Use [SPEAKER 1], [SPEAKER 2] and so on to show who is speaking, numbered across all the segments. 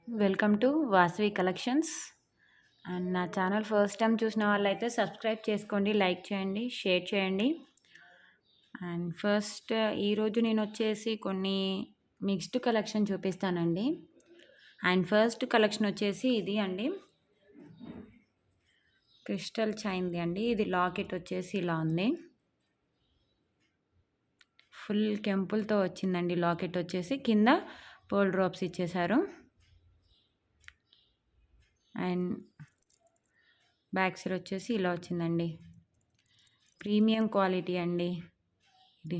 [SPEAKER 1] Welcome to Vasavi collections. And నా channel first time చూసిన వాళ్ళైతే సబ్స్క్రైబ్ చేసుకోండి, లైక్ చేయండి, షేర్ చేయండి. అండ్ ఫస్ట్ ఈరోజు నేను వచ్చేసి కొన్ని మిక్స్డ్ కలెక్షన్ చూపిస్తానండి. అండ్ ఫస్ట్ కలెక్షన్ వచ్చేసి ఇది అండి, క్రిస్టల్ చైన్ది అండి. ఇది లాకెట్ వచ్చేసి ఇలా ఉంది, ఫుల్ కెంపుల్తో వచ్చిందండి. లాకెట్ వచ్చేసి కింద పోల్ డ్రాప్స్ ఇచ్చేశారు. అండ్ బ్యాక్ సైడ్ వచ్చేసి ఇలా వచ్చిందండి, ప్రీమియం క్వాలిటీ అండి ఇది.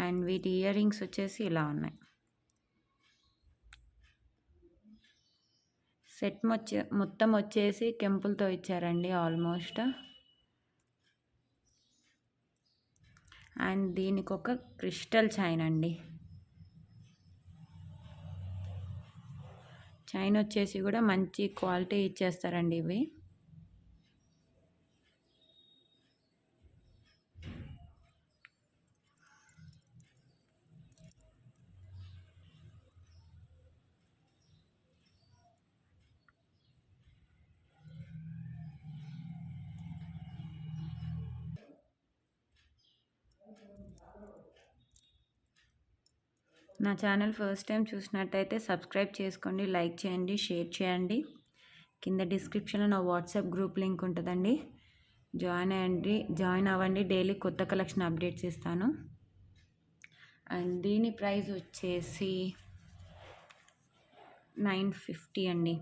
[SPEAKER 1] అండ్ వీటి ఇయర్ రింగ్స్ వచ్చేసి ఇలా ఉన్నాయి. సెట్ మొత్తం వచ్చేసి కెంపుల్తో ఇచ్చారండి ఆల్మోస్ట్. అండ్ దీనికి ఒక క్రిస్టల్ చైన్ అండి. చైన్ వచ్చేసి కూడా మంచి క్వాలిటీ ఇచ్చేస్తారండి ఇవి. నా ఛానల్ ఫస్ట్ టైం చూసినట్టయితే సబ్స్క్రైబ్ చేసుకోండి, లైక్ చేయండి, షేర్ చేయండి. కింద డిస్క్రిప్షన్లో నా వాట్సాప్ గ్రూప్ లింక్ ఉంటుందండి, జాయిన్ అవ్వండి. డైలీ కొత్త కలెక్షన్ అప్డేట్స్ ఇస్తాను. అండ్ దీని ప్రైస్ వచ్చేసి 950 అండి.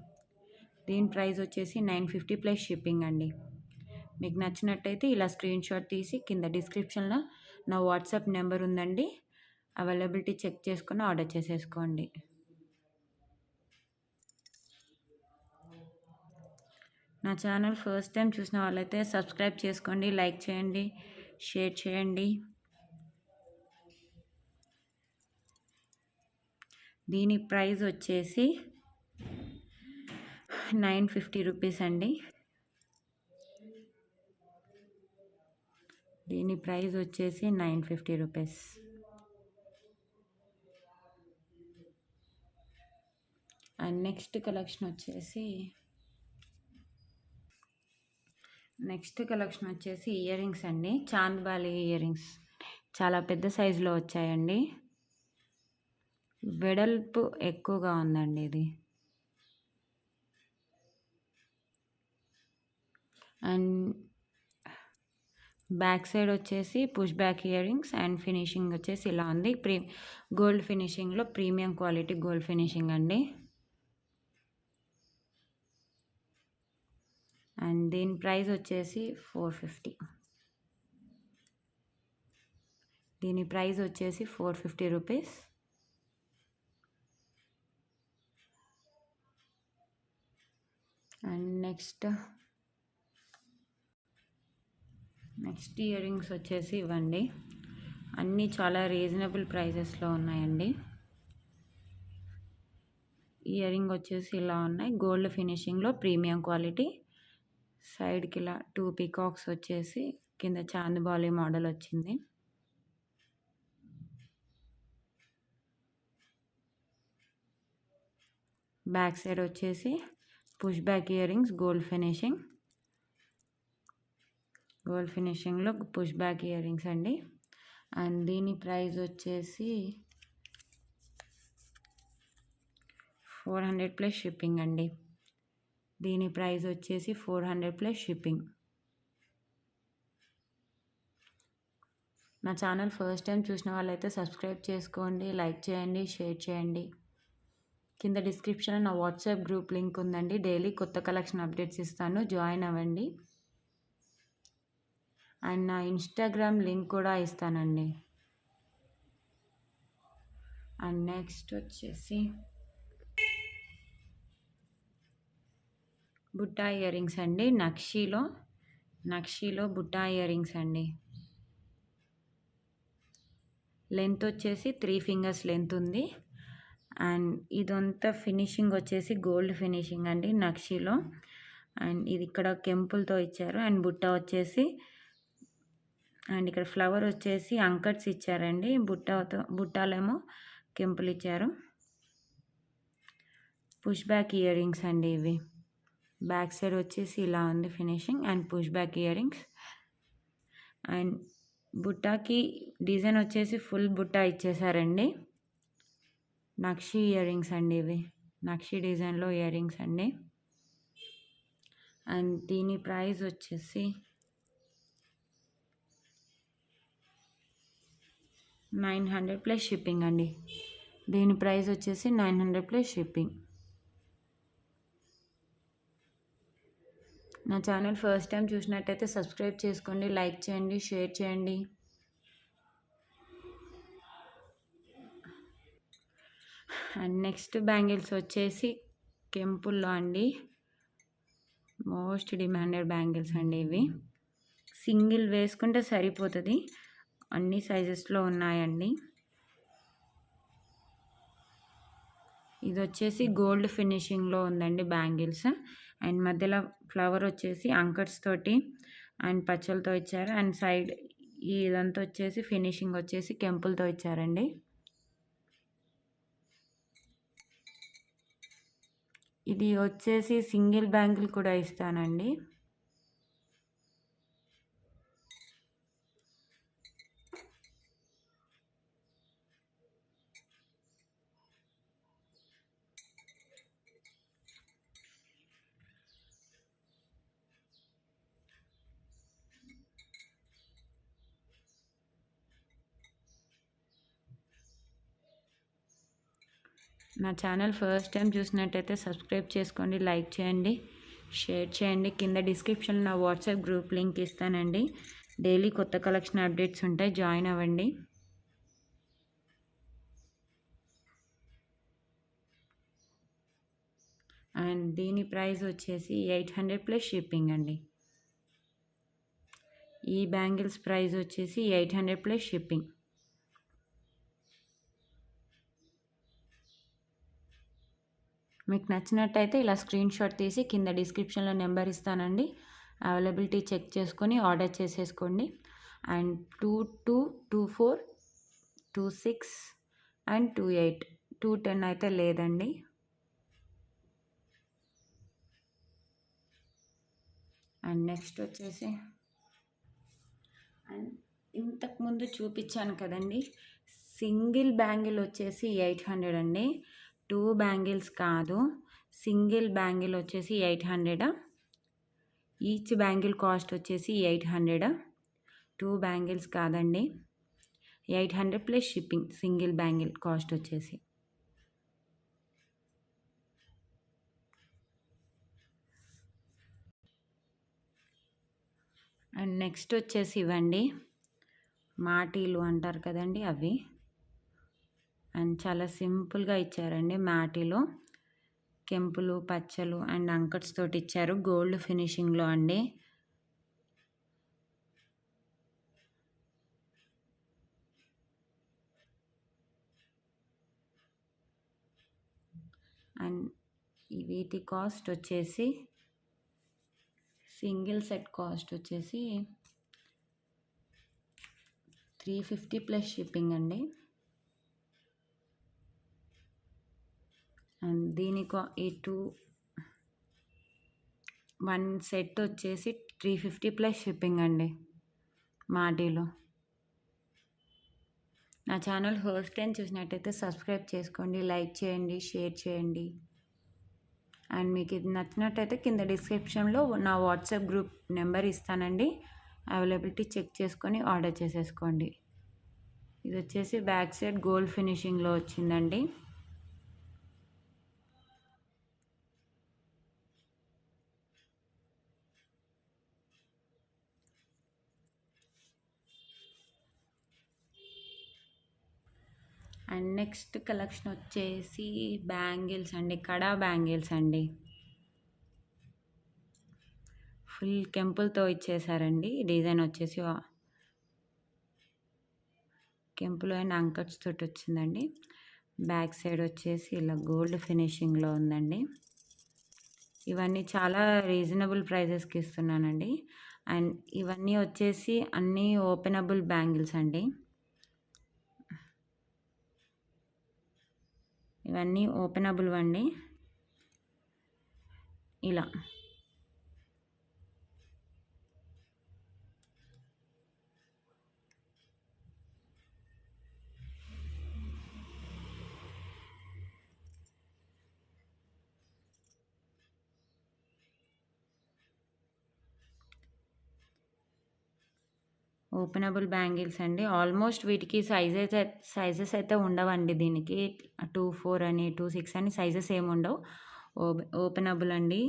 [SPEAKER 1] దీని ప్రైస్ వచ్చేసి 950 ప్లస్ షిప్పింగ్ అండి. మీకు నచ్చినట్టయితే ఇలా స్క్రీన్ షాట్ తీసి కింద డిస్క్రిప్షన్లో నా వాట్సాప్ నెంబర్ ఉందండి, అవైలబిలిటీ చెక్ చేసుకొని ఆర్డర్ చేసేసుకోండి. నా ఛానల్ ఫస్ట్ టైం చూసిన వాళ్ళైతే సబ్స్క్రైబ్ చేసుకోండి, లైక్ చేయండి, షేర్ చేయండి. దీని ప్రైస్ వచ్చేసి 950 రూపీస్ అండి. దీని ప్రైస్ వచ్చేసి 950 రూపీస్. అండ్ నెక్స్ట్ కలెక్షన్ వచ్చేసి ఇయర్ రింగ్స్ అండి. చాంద్బాలి ఇయర్ రింగ్స్ చాలా పెద్ద సైజులో వచ్చాయండి. వెడల్పు ఎక్కువగా ఉందండి ఇది. అండ్ బ్యాక్ సైడ్ వచ్చేసి push back earrings. And finishing వచ్చేసి ఇలా ఉంది, గోల్డ్ ఫినిషింగ్లో ప్రీమియం క్వాలిటీ గోల్డ్ ఫినిషింగ్ అండి. అండ్ దీని ప్రైస్ వచ్చేసి 450. దీని ప్రైస్ వచ్చేసి 450 rupees. And next earrings వచ్చేసి ఇవ్వండి. అన్నీ చాలా రీజనబుల్ ప్రైజెస్లో ఉన్నాయండి. ఇయర్ రింగ్ వచ్చేసి ఇలా ఉన్నాయి, గోల్డ్ ఫినిషింగ్లో ప్రీమియం క్వాలిటీ. సైడ్కి ఇలా 2 పీకాక్స్ వచ్చేసి కింద చాందబాలి మోడల్ వచ్చింది. బ్యాక్ సైడ్ వచ్చేసి push back earrings, gold ఫినిషింగ్లో పుష్ బ్యాక్ ఇయర్ రింగ్స్ అండి. అండ్ దీని ప్రైస్ వచ్చేసి 400 ప్లస్ షిప్పింగ్ అండి. దీని ప్రైస్ వచ్చేసి 400 ప్లస్ షిప్పింగ్. నా ఛానల్ ఫస్ట్ టైం చూసిన వాళ్ళైతే సబ్స్క్రైబ్ చేసుకోండి, లైక్ చేయండి, షేర్ చేయండి. కింద డిస్క్రిప్షన్లో నా వాట్సాప్ గ్రూప్ లింక్ ఉందండి, డైలీ కొత్త కలెక్షన్ అప్డేట్స్ ఇస్తాను, జాయిన్ అవ్వండి. అండ్ నా ఇన్స్టాగ్రామ్ లింక్ కూడా ఇస్తానండి. అండ్ నెక్స్ట్ వచ్చేసి బుట్టా ఇయర్ రింగ్స్ అండి. నక్షీలో బుట్టా ఇయర్ రింగ్స్ అండి. లెంత్ వచ్చేసి 3 ఫింగర్స్ లెంత్ ఉంది. అండ్ ఇదంతా ఫినిషింగ్ వచ్చేసి గోల్డ్ ఫినిషింగ్ అండి నక్షీలో. అండ్ ఇది ఇక్కడ కెంపుల్తో ఇచ్చారు. అండ్ బుట్ట వచ్చేసి అండ్ ఇక్కడ ఫ్లవర్ వచ్చేసి అంకట్స్ ఇచ్చారండి. బుట్టాలేమో కెంపులు ఇచ్చారు. పుష్ బ్యాక్ ఇయర్ రింగ్స్ అండి ఇవి. బ్యాక్ సైడ్ వచ్చేసి ఇలా ఉంది finishing and push back earrings. And బుట్టాకి డిజైన్ వచ్చేసి ఫుల్ బుట్టా ఇచ్చేసారండి. నక్షి ఇయర్ రింగ్స్ అండి ఇవి. నక్షి డిజైన్లో ఇయర్ రింగ్స్ అండి. అండ్ దీని ప్రైస్ వచ్చేసి 900 ప్లస్ షిప్పింగ్ అండి. దీని ప్రైస్ వచ్చేసి 900 ప్లస్ షిప్పింగ్. నా ఛానల్ ఫస్ట్ టైం చూసినట్టయితే సబ్స్క్రైబ్ చేసుకోండి, లైక్ చేయండి, షేర్ చేయండి. అండ్ నెక్స్ట్ బ్యాంగిల్స్ వచ్చేసి కెంపుల్లో అండి. మోస్ట్ డిమాండెడ్ బ్యాంగిల్స్ అండి ఇవి. సింగిల్ వేసుకుంటే సరిపోతుంది. అన్ని సైజెస్లో ఉన్నాయండి. ఇది వచ్చేసి గోల్డ్ ఫినిషింగ్లో ఉందండి బ్యాంగిల్స్. అండ్ మధ్యలో ఫ్లవర్ వచ్చేసి అంకట్స్ తోటి అండ్ పచ్చలతో ఇచ్చారు. అండ్ సైడ్ ఇదంతా వచ్చేసి ఫినిషింగ్ వచ్చేసి కెంపులతో ఇచ్చారండి. ఇది వచ్చేసి సింగిల్ బ్యాంగిల్ కూడా ఇస్తానండి. నా ఛానల్ ఫస్ట్ టైం చూసినట్టయితే సబ్స్క్రైబ్ చేసుకోండి, లైక్ చేయండి, షేర్ చేయండి. కింద డిస్క్రిప్షన్లో నా వాట్సాప్ గ్రూప్ లింక్ ఇస్తానండి. డైలీ కొత్త కలెక్షన్ అప్డేట్స్ ఉంటాయి, జాయిన్ అవ్వండి. అండ్ దీని ప్రైస్ వచ్చేసి 800 ప్లస్ షిప్పింగ్ అండి. ఈ బ్యాంగిల్స్ ప్రైస్ వచ్చేసి 800 ప్లస్ షిప్పింగ్. మీకు నచ్చినట్టయితే ఇలా స్క్రీన్ షాట్ తీసి కింద డిస్క్రిప్షన్లో నెంబర్ ఇస్తానండి. అవైలబిలిటీ చెక్ చేసుకొని ఆర్డర్ చేసేసుకోండి. అండ్ 22, 24, 26 అండ్ 28, 210 అయితే లేదండి. అండ్ నెక్స్ట్ వచ్చేసి అండ్ ఇంతకుముందు చూపించాను కదండి, సింగిల్ బ్యాంగిల్ వచ్చేసి 800 అండి. 2 బ్యాంగిల్స్ కాదు, సింగిల్ బ్యాంగిల్ వచ్చేసి 800. ఈచ్ బ్యాంగిల్ కాస్ట్ వచ్చేసి 800. 2 బ్యాంగిల్స్ కాదండి, 800 plus shipping. Single bangle cost వచ్చేసి. అండ్ నెక్స్ట్ వచ్చేసి ఇవ్వండి, మాటీలు అంటారు కదండి అవి. అండ్ చాలా సింపుల్గా ఇచ్చారండి. మాటీలో కెంపులు, పచ్చలు అండ్ అంకట్స్ తోటి ఇచ్చారు. గోల్డ్ ఫినిషింగ్లో అండి. అండ్ వీటి కాస్ట్ వచ్చేసి సింగిల్ సెట్ కాస్ట్ వచ్చేసి 350 ప్లస్ షిప్పింగ్ అండి. అండ్ దీనికి ఈ 1 సెట్ వచ్చేసి 350 ప్లస్ షిప్పింగ్ అండి మాటీలో. నా ఛానల్ ఫస్ట్ టైం చూసినట్టయితే సబ్స్క్రైబ్ చేసుకోండి, లైక్ చేయండి, షేర్ చేయండి. అండ్ మీకు ఇది నచ్చినట్టయితే కింద డిస్క్రిప్షన్లో నా వాట్సాప్ గ్రూప్ నెంబర్ ఇస్తానండి. అవైలబిలిటీ చెక్ చేసుకొని ఆర్డర్ చేసేసుకోండి. ఇది వచ్చేసి బ్యాక్ సైడ్ గోల్డ్ ఫినిషింగ్లో వచ్చిందండి. అండ్ నెక్స్ట్ కలెక్షన్ వచ్చేసి బ్యాంగిల్స్ అండి, కడా బ్యాంగిల్స్ అండి. ఫుల్ కెంపుల్తో ఇచ్చేసారండి. డిజైన్ వచ్చేసి కెంపులు అండ్ అంకట్స్ తోటి వచ్చిందండి. బ్యాక్ సైడ్ వచ్చేసి ఇలా గోల్డ్ ఫినిషింగ్లో ఉందండి. ఇవన్నీ చాలా రీజనబుల్ ప్రైజెస్కి ఇస్తున్నానండి. అండ్ ఇవన్నీ వచ్చేసి అన్నీ ఓపెనబుల్ బ్యాంగిల్స్ అండి. ఇవన్నీ ఓపెనబుల్ అండి. ఇలా ఓపెనబుల్ బ్యాంగిల్స్ అండి. ఆల్మోస్ట్ వీటికి సైజెస్ అయితే ఉండవండి. దీనికి 2, 4 అని 2, 6 అని సైజెస్ ఏమి ఉండవు. ఓపెనబుల్ అండి.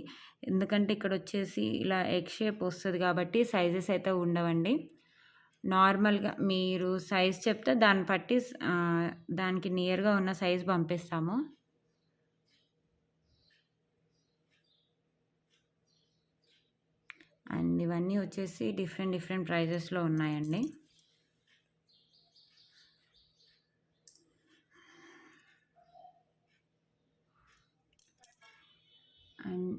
[SPEAKER 1] ఎందుకంటే ఇక్కడ వచ్చేసి ఇలా ఎగ్ షేప్ వస్తుంది కాబట్టి సైజెస్ అయితే ఉండవండి. నార్మల్గా మీరు సైజ్ చెప్తే దాన్ని బట్టి దానికి నియర్గా ఉన్న సైజ్ పంపిస్తాము. అండ్ ఇవన్నీ వచ్చేసి డిఫరెంట్ ప్రైజెస్లో ఉన్నాయండి. అండ్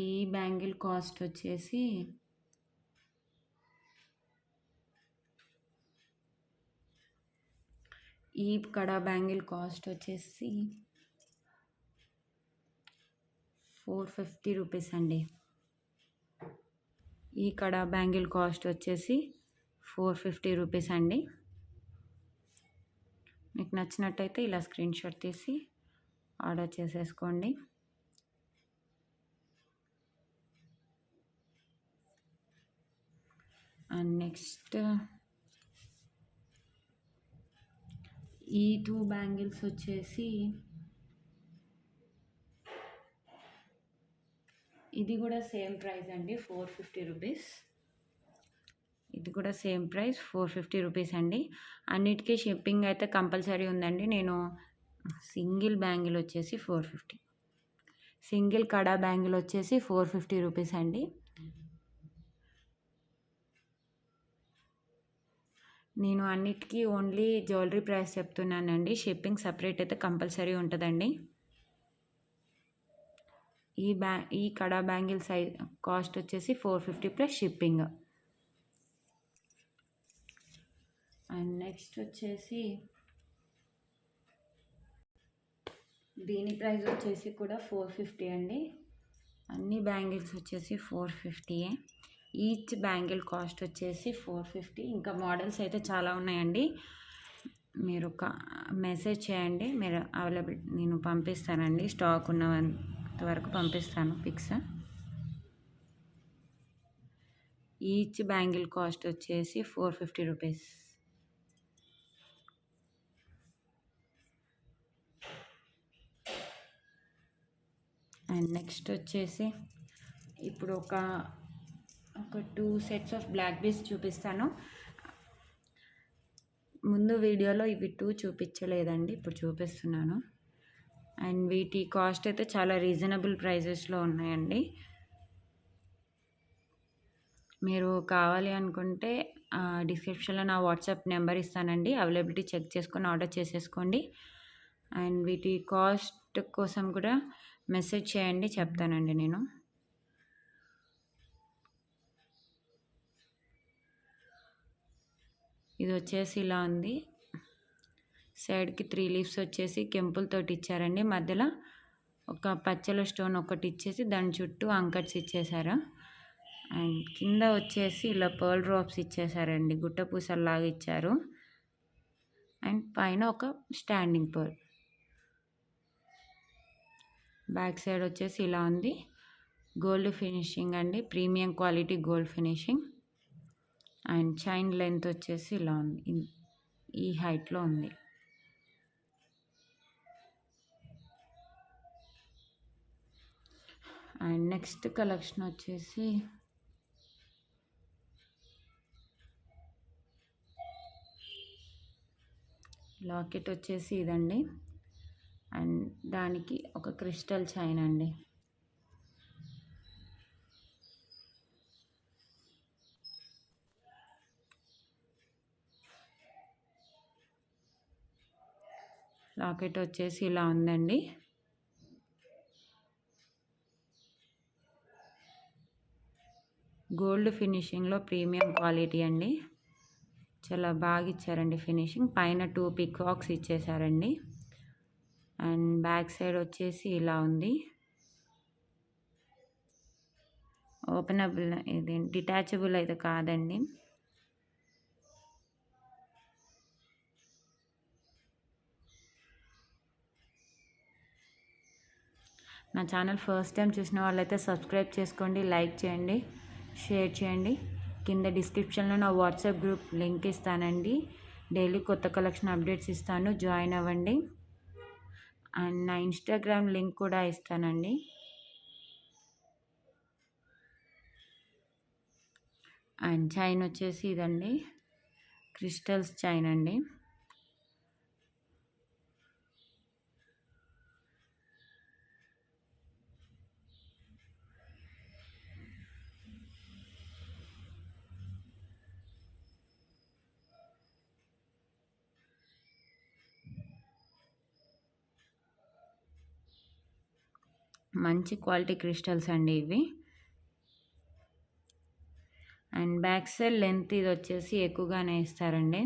[SPEAKER 1] ఈ బ్యాంగిల్ కాస్ట్ వచ్చేసి ఈ కడా బ్యాంగిల్ కాస్ట్ వచ్చేసి 450 రూపీస్ అండి. ఈ కడా బ్యాంగిల్ కాస్ట్ వచ్చేసి 450 రూపీస్ అండి. మీకు నచ్చినట్టయితే ఇలా స్క్రీన్ షాట్ తీసి ఆర్డర్ చేసేసుకోండి. అండ్ నెక్స్ట్ ఈ 2 బ్యాంగిల్స్ వచ్చేసి ఇది కూడా సేమ్ ప్రైస్ అండి, 450 రూపీస్. ఇది కూడా సేమ్ ప్రైస్ 450 రూపీస్ అండి. అన్నిటికీ షిప్పింగ్ అయితే కంపల్సరీ ఉందండి. నేను సింగిల్ బ్యాంగిల్ వచ్చేసి 450, సింగిల్ కడా బ్యాంగిల్ వచ్చేసి 450 రూపీస్ అండి. నేను అన్నిటికీ ఓన్లీ జ్యువెలరీ ప్రైస్ చెప్తున్నానండి. షిప్పింగ్ సపరేట్ అయితే కంపల్సరీ ఉంటుందండి. ఈ కడా బ్యాంగిల్ సైజ్ కాస్ట్ వచ్చేసి 450 ప్లస్ షిప్పింగ్. అండ్ నెక్స్ట్ వచ్చేసి దీని ప్రైస్ వచ్చేసి కూడా 450 అండి. అన్ని బ్యాంగిల్స్ వచ్చేసి 450. ఈచ్ బ్యాంగిల్ కాస్ట్ వచ్చేసి 450. ఇంకా మోడల్స్ అయితే చాలా ఉన్నాయండి. మీరు ఒక మెసేజ్ చేయండి, మీరు అవైలబుల్ నేను పంపిస్తానండి. స్టాక్ ఉన్నంత వరకు పంపిస్తాను పిక్స్. ఈచ్ బ్యాంగిల్ కాస్ట్ వచ్చేసి 450 రూపీస్. అండ్ నెక్స్ట్ వచ్చేసి ఇప్పుడు ఒక 2 సెట్స్ ఆఫ్ బ్లాక్ బీడ్స్ చూపిస్తాను. ముందు వీడియోలో ఇవి 2 చూపించలేదండి, ఇప్పుడు చూపిస్తున్నాను. అండ్ వీటి కాస్ట్ అయితే చాలా రీజనబుల్ ప్రైజెస్లో ఉన్నాయండి. మీరు కావాలి అనుకుంటే డిస్క్రిప్షన్లో నా వాట్సాప్ నెంబర్ ఇస్తానండి. అవైలబిలిటీ చెక్ చేసుకొని ఆర్డర్ చేసేసుకోండి. అండ్ వీటి కాస్ట్ కోసం కూడా మెసేజ్ చేయండి, చెప్తానండి నేను. ఇది వచ్చేసి ఇలా ఉంది. సైడ్కి 3 లీవ్స్ వచ్చేసి కెంపులతోటి ఇచ్చారండి. మధ్యలో ఒక పచ్చల స్టోన్ ఒకటి ఇచ్చేసి దాని చుట్టూ అంకట్స్ ఇచ్చేసారు. అండ్ కింద వచ్చేసి ఇలా పర్ల్ డ్రాప్స్ ఇచ్చేసారండి, గుట్ట పూసల్లాగా ఇచ్చారు. అండ్ పైన ఒక స్టాండింగ్ పర్ల్. బ్యాక్ సైడ్ వచ్చేసి ఇలా ఉంది. గోల్డ్ ఫినిషింగ్ అండి, premium quality gold finishing. And chain length వచ్చేసి ఇలా ఉంది, ఈ హైట్లో ఉంది. అండ్ నెక్స్ట్ కలెక్షన్ వచ్చేసి లాకెట్ వచ్చేసి ఇదండి. అండ్ దానికి ఒక క్రిస్టల్ చైన్ అండి. లాకెట్ వచ్చేసి ఇలా ఉందండి. గోల్డ్ ఫినిషింగ్లో ప్రీమియం క్వాలిటీ అండి. చాలా బాగా ఇచ్చారండి ఫినిషింగ్. పైన 2 పికాక్స్ ఇచ్చేసారండి. అండ్ బ్యాక్ సైడ్ వచ్చేసి ఇలా ఉంది. ఓపెనబుల్, ఇది డిటాచబుల్ అయితే కాదండి. నా ఛానల్ ఫస్ట్ టైం చూసిన వాళ్ళైతే సబ్స్క్రైబ్ చేసుకోండి, లైక్ చేయండి, షేర్ చేయండి. కింద డిస్క్రిప్షన్లో నా వాట్సాప్ గ్రూప్ లింక్ ఇస్తానండి. డైలీ కొత్త కలెక్షన్ అప్డేట్స్ ఇస్తాను, జాయిన్ అవ్వండి. అండ్ నా ఇన్స్టాగ్రామ్ లింక్ కూడా ఇస్తానండి. అండ్ చైన్ వచ్చేసి ఇదండి, క్రిస్టల్స్ చైన్ అండి. మంచి క్వాలిటీ క్రిస్టల్స్ అండి ఇవి. అండ్ బ్యాక్ సైడ్ లెంత్ ఇది వచ్చేసి ఎక్కువగానే ఇస్తారండి.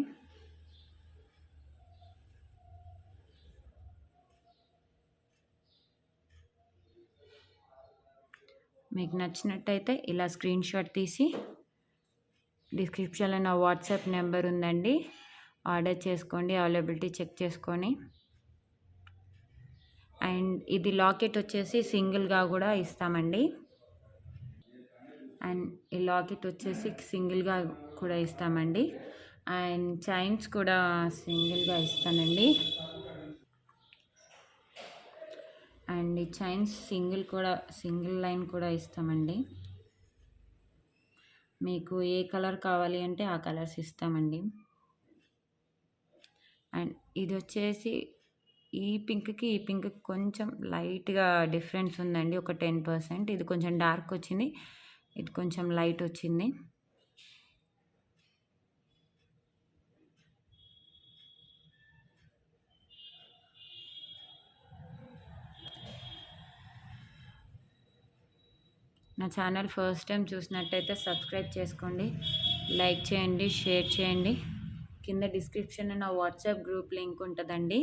[SPEAKER 1] మీకు నచ్చినట్టయితే ఇలా స్క్రీన్ షాట్ తీసి డిస్క్రిప్షన్లో నా వాట్సాప్ నెంబర్ ఉందండి, ఆర్డర్ చేసుకోండి, అవైలబిలిటీ చెక్ చేసుకొని. అండ్ ఇది లాకెట్ వచ్చేసి సింగిల్గా కూడా ఇస్తామండి. అండ్ ఈ లాకెట్ వచ్చేసి సింగిల్గా కూడా ఇస్తామండి. అండ్ చైన్స్ కూడా సింగిల్గా ఇస్తానండి. అండ్ ఈ చైన్స్ సింగిల్ లైన్ కూడా ఇస్తామండి. మీకు ఏ కలర్ కావాలి అంటే ఆ కలర్స్ ఇస్తామండి. అండ్ ఇది వచ్చేసి ఈ పింక్కి ఈ పింక్కి కొంచెం లైట్గా డిఫరెన్స్ ఉందండి, ఒక 10%. ఇది కొంచెం డార్క్ వచ్చింది, ఇది కొంచెం లైట్ వచ్చింది. నా ఛానల్ ఫస్ట్ టైం చూసినట్టయితే సబ్స్క్రైబ్ చేసుకోండి, లైక్ చేయండి, షేర్ చేయండి. కింద డిస్క్రిప్షన్లో నా వాట్సాప్ గ్రూప్ లింక్ ఉంటుందండి.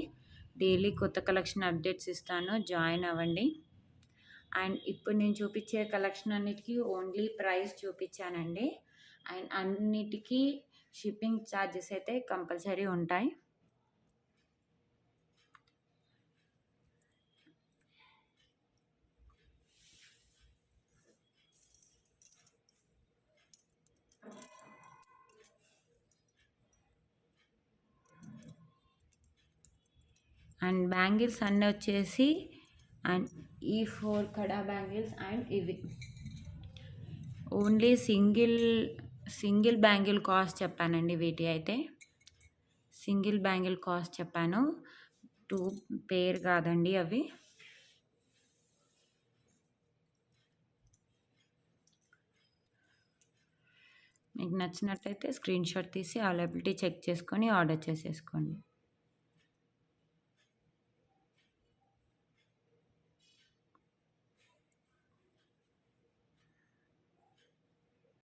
[SPEAKER 1] డైలీ కొత్త కలెక్షన్ అప్డేట్స్ ఇస్తాను, జాయిన్ అవ్వండి. అండ్ ఇప్పుడు నేను చూపించే కలెక్షన్ అన్నిటికీ ఓన్లీ ప్రైస్ చూపించానండి. అండ్ అన్నిటికీ షిప్పింగ్ ఛార్జెస్ అయితే కంపల్సరీ ఉంటాయి. అండ్ బ్యాంగిల్స్ అన్నీ వచ్చేసి అండ్ ఈ 4 కడా బ్యాంగిల్స్ అండ్ ఇవి ఓన్లీ సింగిల్ బ్యాంగిల్ కాస్ట్ చెప్పానండి. వీటి అయితే సింగిల్ బ్యాంగిల్ కాస్ట్ చెప్పాను, 2 పేర్ కాదండి అవి. మీకు నచ్చినట్టయితే స్క్రీన్ షాట్ తీసి అవైలబిలిటీ చెక్ చేసుకొని ఆర్డర్ చేసేసుకోండి.